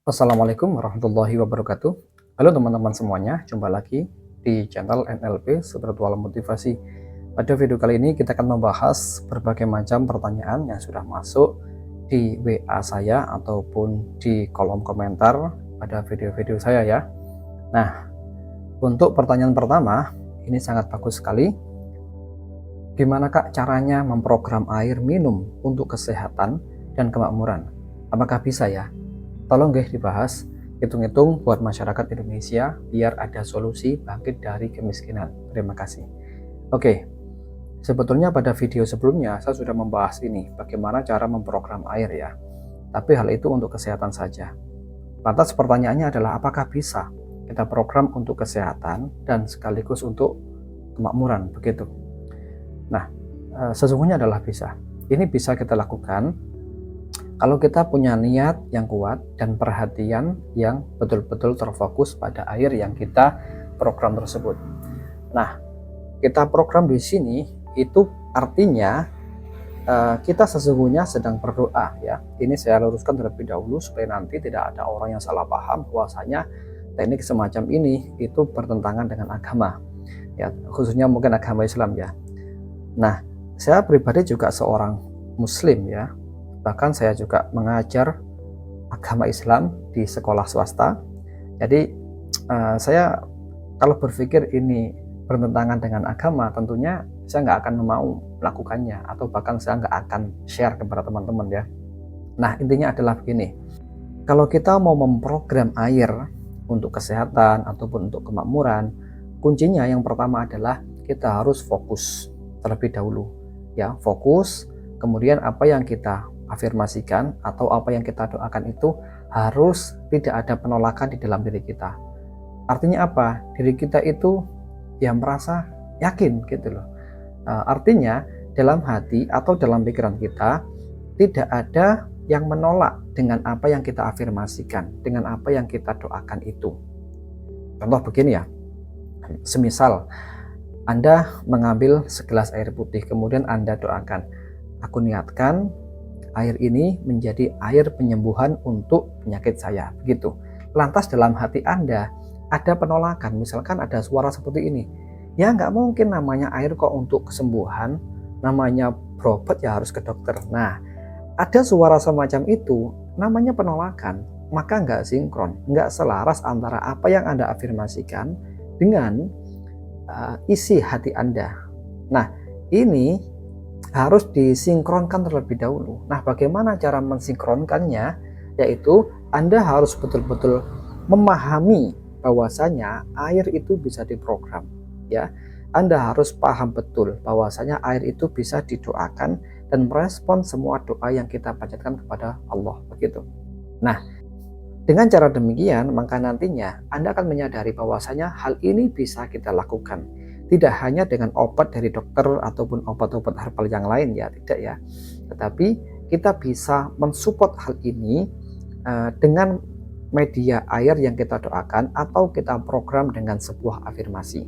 Assalamualaikum warahmatullahi wabarakatuh. Halo teman-teman semuanya, jumpa lagi di channel NLP Spiritual Motivasi. Pada video kali ini kita akan membahas berbagai macam pertanyaan yang sudah masuk di WA saya ataupun di kolom komentar pada video-video saya ya. Nah, untuk pertanyaan pertama, ini sangat bagus sekali. Gimana Kak caranya memprogram air minum untuk kesehatan dan kemakmuran? Apakah bisa ya? Tolong guys dibahas, hitung-hitung buat masyarakat Indonesia biar ada solusi bangkit dari kemiskinan. Terima kasih. Oke, sebetulnya pada video sebelumnya saya sudah membahas ini, bagaimana cara memprogram air ya. Tapi hal itu untuk kesehatan saja. Lantas pertanyaannya adalah apakah bisa kita program untuk kesehatan dan sekaligus untuk kemakmuran, begitu. Nah, sesungguhnya adalah bisa. Ini bisa kita lakukan kalau kita punya niat yang kuat dan perhatian yang betul-betul terfokus pada air yang kita program tersebut. Nah, kita program di sini itu artinya kita sesungguhnya sedang berdoa ya. Ini saya luruskan terlebih dahulu supaya nanti tidak ada orang yang salah paham bahwasanya teknik semacam ini itu bertentangan dengan agama. Ya, khususnya mungkin agama Islam ya. Nah, saya pribadi juga seorang muslim ya. Bahkan saya juga mengajar agama Islam di sekolah swasta. Jadi saya kalau berpikir ini bertentangan dengan agama, tentunya saya nggak akan mau melakukannya, atau bahkan saya nggak akan share kepada teman-teman ya. Nah, intinya adalah begini, kalau kita mau memprogram air untuk kesehatan ataupun untuk kemakmuran, kuncinya yang pertama adalah kita harus fokus terlebih dahulu ya, fokus. Kemudian apa yang kita afirmasikan atau apa yang kita doakan itu harus tidak ada penolakan di dalam diri kita. Artinya apa? Diri kita itu yang merasa yakin gitu loh. Artinya dalam hati atau dalam pikiran kita tidak ada yang menolak dengan apa yang kita afirmasikan, dengan apa yang kita doakan itu. Contoh begini ya, semisal Anda mengambil segelas air putih, kemudian Anda doakan, aku niatkan air ini menjadi air penyembuhan untuk penyakit saya, begitu. Lantas dalam hati Anda ada penolakan, misalkan ada suara seperti ini, ya nggak mungkin namanya air kok untuk kesembuhan, namanya berobat ya harus ke dokter. Nah, ada suara semacam itu, namanya penolakan, maka nggak sinkron, nggak selaras antara apa yang Anda afirmasikan dengan isi hati Anda. Nah, ini harus disinkronkan terlebih dahulu. Nah, bagaimana cara mensinkronkannya? Yaitu Anda harus betul-betul memahami bahwasanya air itu bisa diprogram ya. Anda harus paham betul bahwasanya air itu bisa didoakan dan merespon semua doa yang kita panjatkan kepada Allah, begitu. Nah, dengan cara demikian maka nantinya Anda akan menyadari bahwasanya hal ini bisa kita lakukan. Tidak hanya dengan obat dari dokter ataupun obat-obat herbal yang lain ya, tidak ya. Tetapi kita bisa mensupport hal ini dengan media air yang kita doakan atau kita program dengan sebuah afirmasi.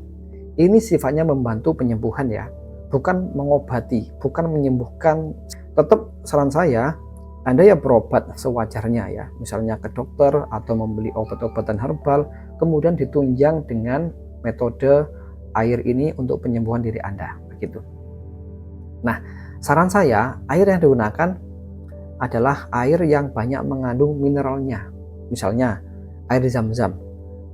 Ini sifatnya membantu penyembuhan ya, bukan mengobati, bukan menyembuhkan. Tetap saran saya, Anda ya berobat sewajarnya ya, misalnya ke dokter atau membeli obat-obatan herbal, kemudian ditunjang dengan metode air ini untuk penyembuhan diri Anda, begitu. Nah, saran saya, air yang digunakan adalah air yang banyak mengandung mineralnya. Misalnya, air zam-zam.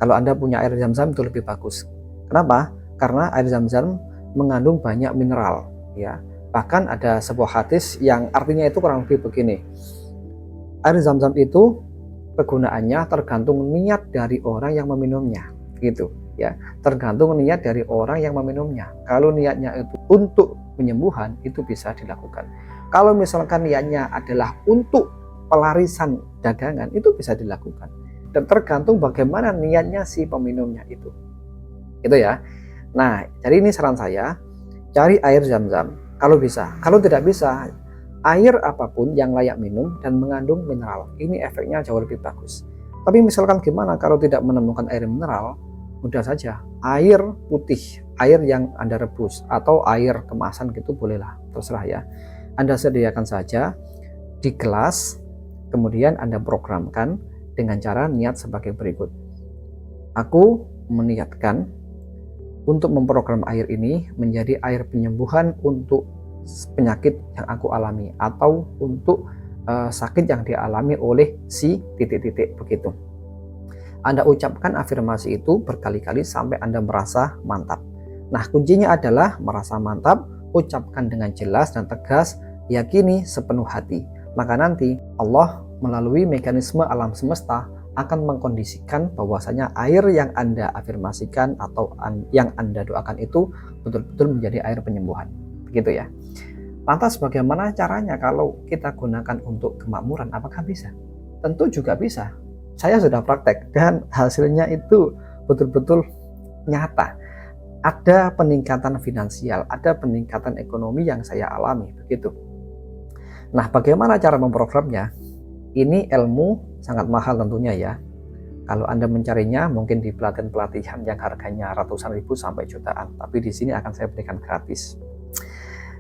Kalau Anda punya air zam-zam itu lebih bagus. Kenapa? Karena air zam-zam mengandung banyak mineral, ya. Bahkan ada sebuah hadis yang artinya itu kurang lebih begini. Air zam-zam itu kegunaannya tergantung niat dari orang yang meminumnya, gitu. Ya, tergantung niat dari orang yang meminumnya. Kalau niatnya itu untuk penyembuhan, itu bisa dilakukan. Kalau misalkan niatnya adalah untuk pelarisan dagangan, itu bisa dilakukan. Dan tergantung bagaimana niatnya si peminumnya itu. Itu ya. Nah, jadi ini saran saya, cari air zam-zam kalau bisa. Kalau tidak bisa, air apapun yang layak minum dan mengandung mineral. Ini efeknya jauh lebih bagus. Tapi misalkan gimana kalau tidak menemukan air mineral? Mudah saja, air putih, air yang Anda rebus atau air kemasan gitu bolehlah, terserah ya. Anda sediakan saja di gelas, kemudian Anda programkan dengan cara niat sebagai berikut. Aku meniatkan untuk memprogram air ini menjadi air penyembuhan untuk penyakit yang aku alami atau untuk sakit yang dialami oleh si titik-titik begitu. Anda ucapkan afirmasi itu berkali-kali sampai Anda merasa mantap. Nah, kuncinya adalah merasa mantap, ucapkan dengan jelas dan tegas, yakini sepenuh hati. Maka nanti Allah melalui mekanisme alam semesta akan mengkondisikan bahwasanya air yang Anda afirmasikan atau yang Anda doakan itu betul-betul menjadi air penyembuhan. Begitu ya. Lantas bagaimana caranya kalau kita gunakan untuk kemakmuran? Apakah bisa? Tentu juga bisa. Saya sudah praktek dan hasilnya itu betul-betul nyata. Ada peningkatan finansial, ada peningkatan ekonomi yang saya alami, begitu. Nah, bagaimana cara memprogramnya? Ini ilmu sangat mahal tentunya ya. Kalau Anda mencarinya mungkin di pelatihan-pelatihan yang harganya ratusan ribu sampai jutaan, tapi di sini akan saya berikan gratis.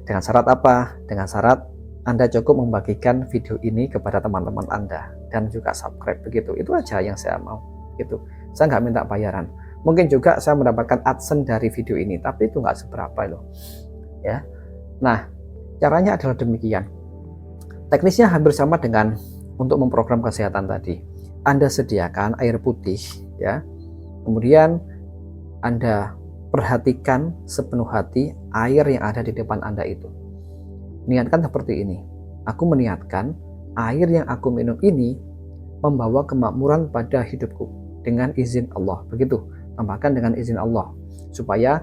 Dengan syarat apa? Dengan syarat Anda cukup membagikan video ini kepada teman-teman Anda dan juga subscribe, begitu. Itu aja yang saya mau, gitu. Saya nggak minta bayaran. Mungkin juga saya mendapatkan AdSense dari video ini, tapi itu nggak seberapa loh, ya. Nah, caranya adalah demikian. Teknisnya hampir sama dengan untuk memprogram kesehatan tadi. Anda sediakan air putih ya. Kemudian Anda perhatikan sepenuh hati air yang ada di depan Anda itu. Niatkan seperti ini. Aku meniatkan air yang aku minum ini membawa kemakmuran pada hidupku dengan izin Allah. Begitu. Tambahkan dengan izin Allah supaya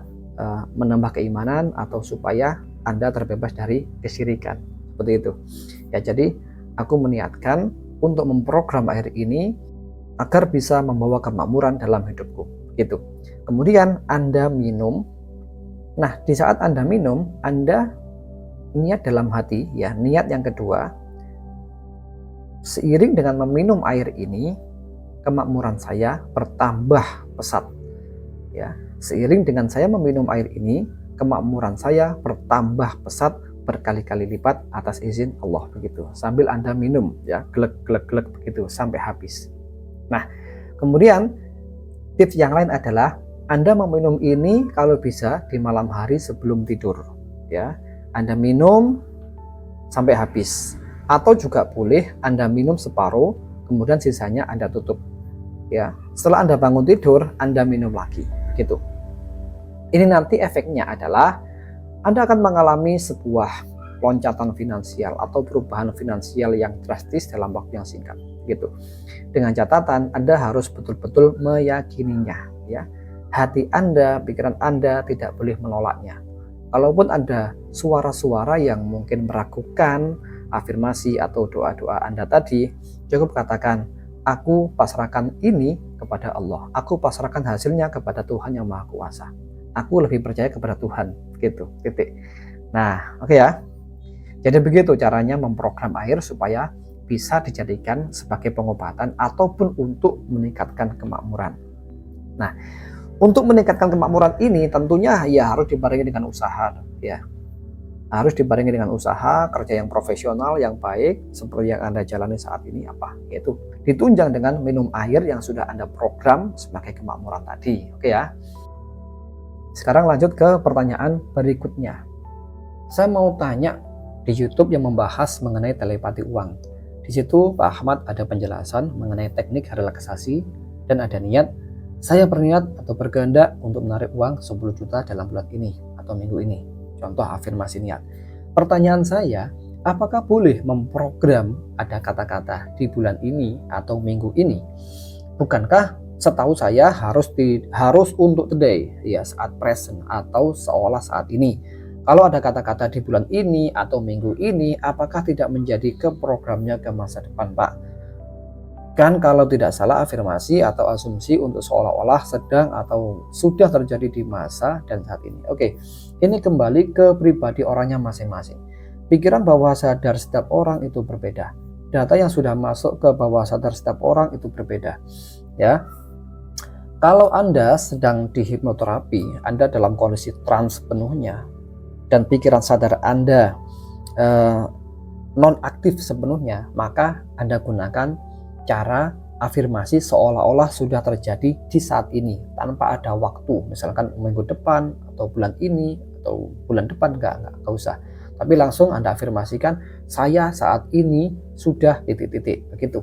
menambah keimanan atau supaya Anda terbebas dari kesyirikan. Seperti itu. Ya, jadi aku meniatkan untuk memprogram air ini agar bisa membawa kemakmuran dalam hidupku. Gitu. Kemudian Anda minum. Nah, di saat Anda minum, Anda niat dalam hati, ya, niat yang kedua. Seiring dengan meminum air ini, kemakmuran saya bertambah pesat. Ya, seiring dengan saya meminum air ini, kemakmuran saya bertambah pesat berkali-kali lipat atas izin Allah, begitu. Sambil Anda minum ya, glek begitu sampai habis. Nah, kemudian tips yang lain adalah Anda meminum ini kalau bisa di malam hari sebelum tidur ya. Anda minum sampai habis atau juga boleh Anda minum separuh kemudian sisanya Anda tutup ya. Setelah Anda bangun tidur, Anda minum lagi, begitu. Ini nanti efeknya adalah Anda akan mengalami sebuah loncatan finansial atau perubahan finansial yang drastis dalam waktu yang singkat, gitu. Dengan catatan Anda harus betul-betul meyakininya, ya. Hati Anda, pikiran Anda tidak boleh menolaknya. Kalaupun ada suara-suara yang mungkin meragukan afirmasi atau doa-doa Anda tadi, cukup katakan, aku pasrahkan ini kepada Allah. Aku pasrahkan hasilnya kepada Tuhan yang Maha Kuasa. Aku lebih percaya kepada Tuhan, gitu, titik. Nah, oke ya. Jadi begitu caranya memprogram air supaya bisa dijadikan sebagai pengobatan ataupun untuk meningkatkan kemakmuran. Nah, untuk meningkatkan kemakmuran ini tentunya ya harus dibarengi dengan usaha, ya. Harus dibarengi dengan usaha, kerja yang profesional, yang baik, seperti yang Anda jalani saat ini apa? Yaitu ditunjang dengan minum air yang sudah Anda program sebagai kemakmuran tadi, oke ya. Sekarang lanjut ke pertanyaan berikutnya. Saya mau tanya di YouTube yang membahas mengenai telepati uang. Di situ Pak Ahmad ada penjelasan mengenai teknik relaksasi dan ada niat. Saya berniat atau berkehendak untuk menarik uang 10 juta dalam bulan ini atau minggu ini. Contoh afirmasi niat. Pertanyaan saya, apakah boleh memprogram ada kata-kata di bulan ini atau minggu ini? Bukankah setahu saya harus untuk today, ya saat present atau seolah saat ini. Kalau ada kata-kata di bulan ini atau minggu ini, apakah tidak menjadi ke programnya ke masa depan, Pak? Kan kalau tidak salah afirmasi atau asumsi untuk seolah-olah sedang atau sudah terjadi di masa dan saat ini. Oke, ini kembali ke pribadi orangnya masing-masing. Pikiran bawah sadar setiap orang itu berbeda. Data yang sudah masuk ke bawah sadar setiap orang itu berbeda. Ya. Kalau Anda sedang di hipnoterapi, Anda dalam kondisi trans penuhnya, dan pikiran sadar Anda non-aktif sepenuhnya, maka Anda gunakan cara afirmasi seolah-olah sudah terjadi di saat ini tanpa ada waktu, misalkan minggu depan atau bulan ini atau bulan depan, enggak usah, tapi langsung Anda afirmasikan saya saat ini sudah titik-titik begitu.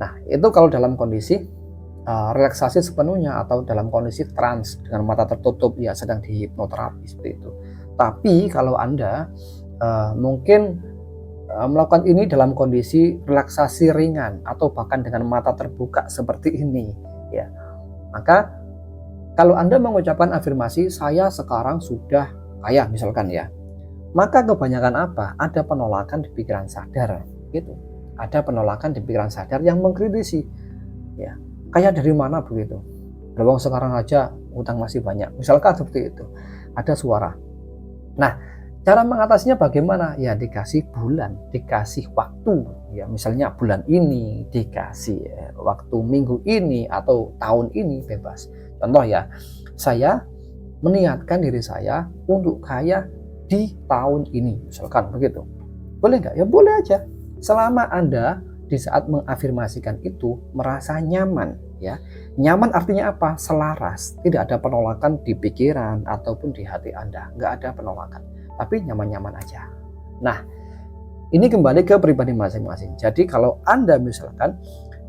Nah, itu kalau dalam kondisi relaksasi sepenuhnya atau dalam kondisi trance dengan mata tertutup, ya sedang di hipnoterapi seperti itu. Tapi kalau Anda mungkin melakukan ini dalam kondisi relaksasi ringan atau bahkan dengan mata terbuka seperti ini, ya, maka kalau Anda mengucapkan afirmasi saya sekarang sudah kaya misalkan, ya, maka kebanyakan apa? Ada penolakan di pikiran sadar, gitu. Ada penolakan di pikiran sadar yang mengkritisi, ya, kaya dari mana begitu? Lawang sekarang aja utang masih banyak, misalkan seperti itu. Ada suara. Nah, cara mengatasinya bagaimana? Ya dikasih bulan, dikasih waktu, ya misalnya bulan ini, dikasih waktu minggu ini atau tahun ini, bebas. Contoh ya, saya meniatkan diri saya untuk kaya di tahun ini, misalkan begitu. Boleh nggak? Ya boleh aja. Selama Anda di saat mengafirmasikan itu merasa nyaman, ya. Nyaman artinya apa? Selaras, tidak ada penolakan di pikiran ataupun di hati Anda, nggak ada penolakan. Tapi nyaman-nyaman aja. Nah, ini kembali ke pribadi masing-masing. Jadi kalau Anda misalkan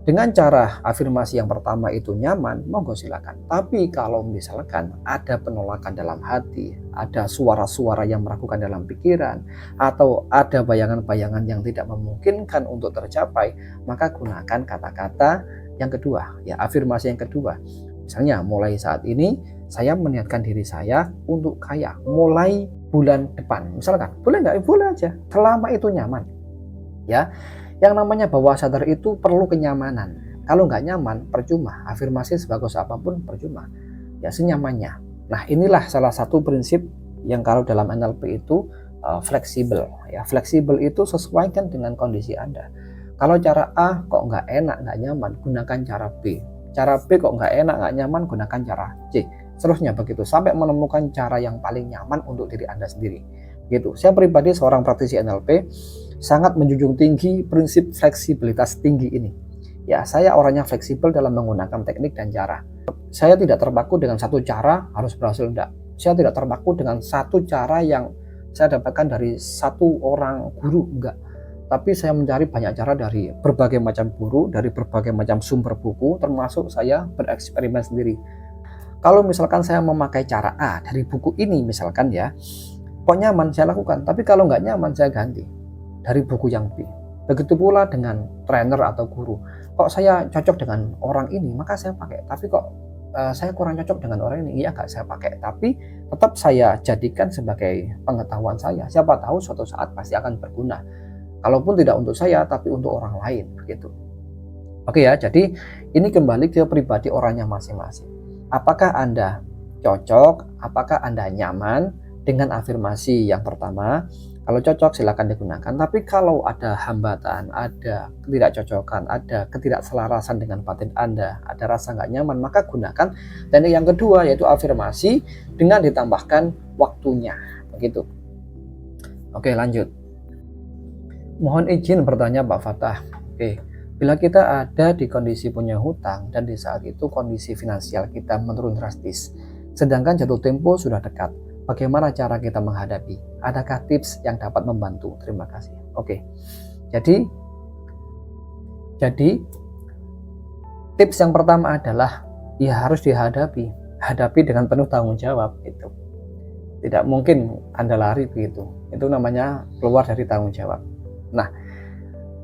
dengan cara afirmasi yang pertama itu nyaman, monggo silakan. Tapi kalau misalkan ada penolakan dalam hati, ada suara-suara yang meragukan dalam pikiran, atau ada bayangan-bayangan yang tidak memungkinkan untuk tercapai, maka gunakan kata-kata yang kedua, ya afirmasi yang kedua. Misalnya mulai saat ini saya meniatkan diri saya untuk kaya mulai bulan depan, misalkan. Boleh nggak? Boleh aja, selama itu nyaman, ya. Yang namanya bawah sadar itu perlu kenyamanan. Kalau nggak nyaman, percuma. Afirmasi sebagus apapun percuma, ya senyamannya. Nah, inilah salah satu prinsip yang kalau dalam NLP itu fleksibel, ya. Fleksibel itu sesuaikan dengan kondisi Anda. Kalau cara A kok nggak enak, nggak nyaman, gunakan cara B. Cara B kok nggak enak, nggak nyaman, gunakan cara C. Seterusnya begitu, sampai menemukan cara yang paling nyaman untuk diri Anda sendiri. Gitu. Saya pribadi seorang praktisi NLP, sangat menjunjung tinggi prinsip fleksibilitas tinggi ini. Ya, saya orangnya fleksibel dalam menggunakan teknik dan cara. Saya tidak terpaku dengan satu cara harus berhasil, enggak. Saya tidak terpaku dengan satu cara yang saya dapatkan dari satu orang guru, enggak. Tapi saya mencari banyak cara dari berbagai macam guru, dari berbagai macam sumber buku, termasuk saya bereksperimen sendiri. Kalau misalkan saya memakai cara A dari buku ini misalkan, ya, kok nyaman saya lakukan, tapi kalau nggak nyaman saya ganti dari buku yang B. Begitu pula dengan trainer atau guru, kok saya cocok dengan orang ini maka saya pakai, tapi kok saya kurang cocok dengan orang ini, ya nggak saya pakai, tapi tetap saya jadikan sebagai pengetahuan saya. Siapa tahu suatu saat pasti akan berguna, kalaupun tidak untuk saya tapi untuk orang lain, begitu. Oke ya, jadi ini kembali ke pribadi orangnya masing-masing. Apakah Anda cocok, apakah Anda nyaman dengan afirmasi yang pertama? Kalau cocok silakan digunakan, tapi kalau ada hambatan, ada ketidakcocokan, ada ketidakselarasan dengan batin Anda, ada rasa nggak nyaman, maka gunakan teknik yang kedua, yaitu afirmasi dengan ditambahkan waktunya, begitu. Oke, lanjut. Mohon izin bertanya Pak Fatah. Oke, bila kita ada di kondisi punya hutang dan di saat itu kondisi finansial kita menurun drastis, sedangkan jatuh tempo sudah dekat, bagaimana cara kita menghadapi? Adakah tips yang dapat membantu? Terima kasih. Oke, jadi tips yang pertama adalah ya harus hadapi dengan penuh tanggung jawab. Itu tidak mungkin Anda lari begitu. Itu namanya keluar dari tanggung jawab. Nah,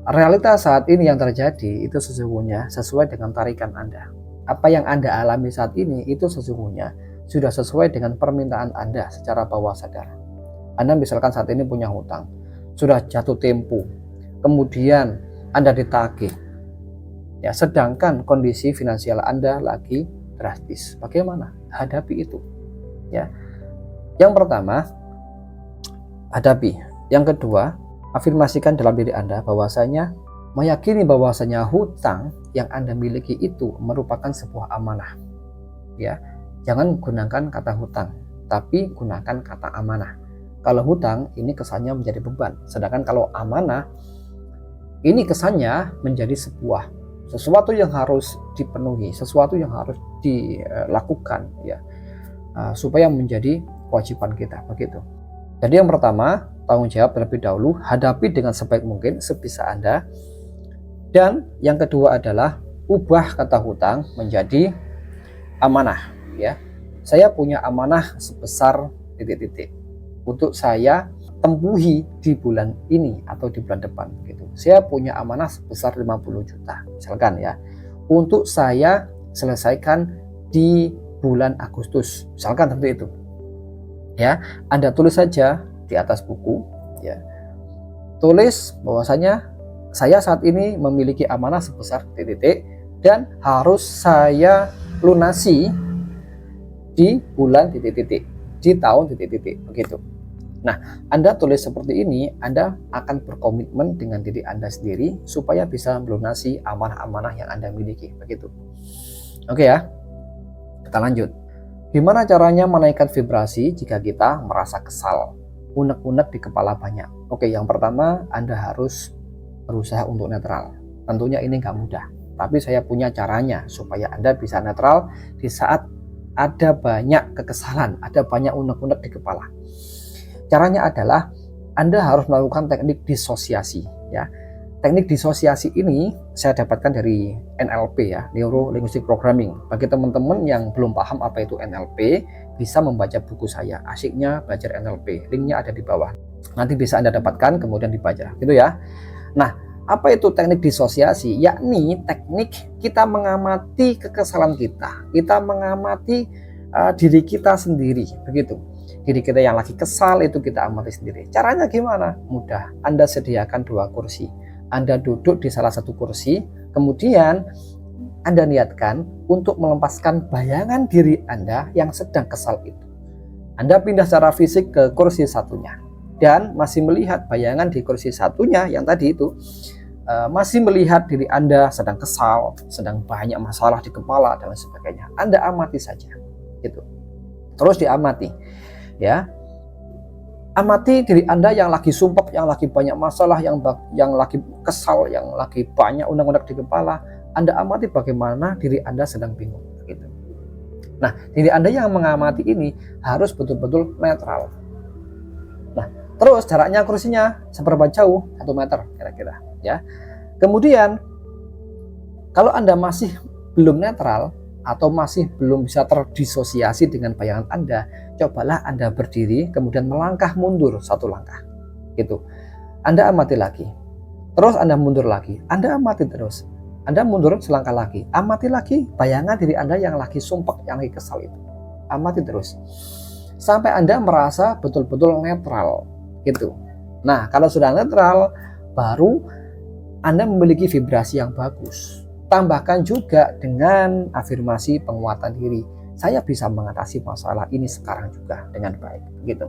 realitas saat ini yang terjadi itu sesungguhnya sesuai dengan tarikan Anda. Apa yang Anda alami saat ini itu sesungguhnya sudah sesuai dengan permintaan Anda secara bawah sadar. Anda misalkan saat ini punya hutang, sudah jatuh tempo, kemudian Anda ditagih, ya, sedangkan kondisi finansial Anda lagi drastis. Bagaimana? Hadapi itu, ya. Yang pertama, hadapi. Yang kedua, afirmasikan dalam diri Anda bahwasanya meyakini bahwasanya hutang yang Anda miliki itu merupakan sebuah amanah, ya. Jangan gunakan kata hutang, tapi gunakan kata amanah. Kalau hutang ini kesannya menjadi beban, sedangkan kalau amanah ini kesannya menjadi sebuah sesuatu yang harus dipenuhi, sesuatu yang harus dilakukan ya, supaya menjadi kewajiban kita begitu. Jadi yang pertama, tanggung jawab terlebih dahulu, hadapi dengan sebaik mungkin sebisa Anda. Dan yang kedua adalah ubah kata hutang menjadi amanah ya. Saya punya amanah sebesar titik-titik untuk saya tempuhi di bulan ini atau di bulan depan gitu. Saya punya amanah sebesar 50 juta misalkan ya, untuk saya selesaikan di bulan Agustus misalkan seperti itu ya. Anda tulis saja di atas buku ya, tulis bahwasanya saya saat ini memiliki amanah sebesar titik-titik dan harus saya lunasi di bulan titik-titik, di tahun titik-titik begitu. Nah, Anda tulis seperti ini, Anda akan berkomitmen dengan diri Anda sendiri supaya bisa melunasi amanah-amanah yang Anda miliki begitu. Oke ya, kita lanjut. Gimana caranya menaikkan vibrasi jika kita merasa kesal, unek-unek di kepala banyak? Oke, yang pertama Anda harus berusaha untuk netral. Tentunya ini nggak mudah, tapi saya punya caranya supaya Anda bisa netral di saat ada banyak kekesalan, ada banyak unek-unek di kepala. Caranya adalah Anda harus melakukan teknik disosiasi ya. Teknik disosiasi ini saya dapatkan dari NLP ya, Neuro Linguistic Programming. Bagi teman-teman yang belum paham apa itu NLP, bisa membaca buku saya, Asyiknya Belajar NLP. Linknya ada di bawah. Nanti bisa Anda dapatkan kemudian dibaca gitu ya. Nah, apa itu teknik disosiasi? Yakni teknik kita mengamati kekesalan kita, kita mengamati diri kita sendiri, begitu. Diri kita yang lagi kesal itu kita amati sendiri. Caranya gimana? Mudah. Anda sediakan 2 kursi. Anda duduk di salah satu kursi, kemudian Anda niatkan untuk melepaskan bayangan diri Anda yang sedang kesal itu. Anda pindah secara fisik ke kursi satunya dan masih melihat bayangan di kursi satunya yang tadi itu, masih melihat diri Anda sedang kesal, sedang banyak masalah di kepala dan sebagainya. Anda amati saja gitu. Terus diamati ya. Amati diri Anda yang lagi sumpah, yang lagi banyak masalah, yang lagi kesal, yang lagi banyak unek-unek di kepala. Anda amati bagaimana diri Anda sedang bingung gitu. Nah, diri Anda yang mengamati ini harus betul-betul netral. Nah, terus jaraknya kursinya seberapa jauh? 1 meter kira-kira ya. Kemudian kalau Anda masih belum netral atau masih belum bisa terdisosiasi dengan bayangan Anda, cobalah Anda berdiri kemudian melangkah mundur 1 langkah gitu. Anda amati lagi, terus Anda mundur lagi, Anda amati terus, Anda mundur selangkah lagi, amati lagi bayangan diri Anda yang lagi sumpah, yang lagi kesal itu, amati terus sampai Anda merasa betul-betul netral gitu. Nah, kalau sudah netral, baru Anda memiliki vibrasi yang bagus. Tambahkan juga dengan afirmasi penguatan diri. Saya bisa mengatasi masalah ini sekarang juga dengan baik gitu.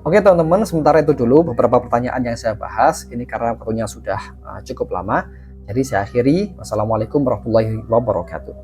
Oke teman-teman, sementara itu dulu beberapa pertanyaan yang saya bahas. Ini karena waktunya sudah cukup lama. Jadi saya akhiri. Wassalamualaikum warahmatullahi wabarakatuh.